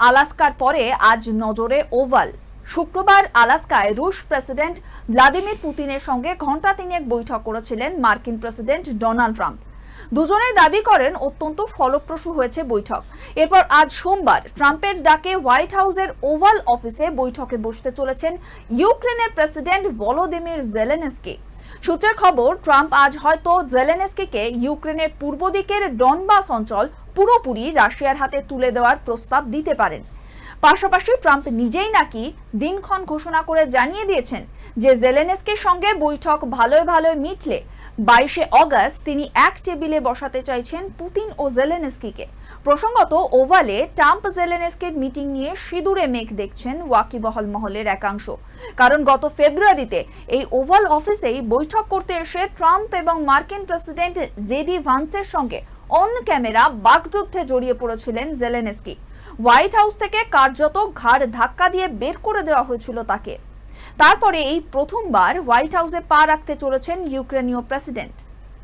আলাস্কার পরে আজ নজরে ওভাল। শুক্রবার আলাস্কায় রুশ প্রেসিডেন্ট ভ্লাদিমির পুতিনের সঙ্গে ঘণ্টা তিনেক বৈঠক করেছিলেন মার্কিন প্রেসিডেন্ট ডোনাল্ড ট্রাম্প। দুজনেই দাবি করেন অত্যন্ত ফলপ্রসূ হয়েছে বৈঠক। এরপর আজ সোমবার ট্রাম্পের ডাকে হোয়াইট হাউসের ওভাল অফিসে বৈঠকে বসতে চলেছেন ইউক্রেনের প্রেসিডেন্ট ভলোদিমির জেলেনস্কি। সূত্রের খবর, ট্রাম্প আজ হয়তো জেলেনস্কিকে ইউক্রেনের পূর্ব দিকের ডনবাস অঞ্চল পুরোপুরি রাশিয়ার হাতে তুলে দেওয়ার প্রস্তাব দিতে পারেন। পাশাপাশি ট্রাম্প নিজেই নাকি দিনক্ষণ ঘোষণা করে জানিয়ে দিয়েছেন যে জেলেনস্কির সঙ্গে বৈঠক ভালোই মিটলে 22শে অগস্ট তিনি এক টেবিলে বসাতে চাইছেন পুতিন ও জেলেনস্কিকে। প্রসঙ্গত, ওভালে ট্রাম্প জেলেনস্কির মিটিং নিয়ে সিঁদুরে মেঘ দেখছেন ওয়াকিবহাল মহলের একাংশ। কারণ গত ফেব্রুয়ারিতে এই ওভাল অফিসেই বৈঠক করতে এসে ট্রাম্প এবং মার্কিন প্রেসিডেন্ট জেডি ভান্সের সঙ্গে অন ক্যামেরা বাগযুদ্ধে জড়িয়ে পড়েছিলেন জেলেনস্কি। হোয়াইট হাউস থেকে কার্যত ঘাড় ধাক্কা দিয়ে বের করে দেওয়া হয়েছিল তাকে। তারপরে এই প্রথমবার হোয়াইট হাউসে পা রাখতে চলেছেন ইউক্রেনীয় প্রেসিডেন্ট।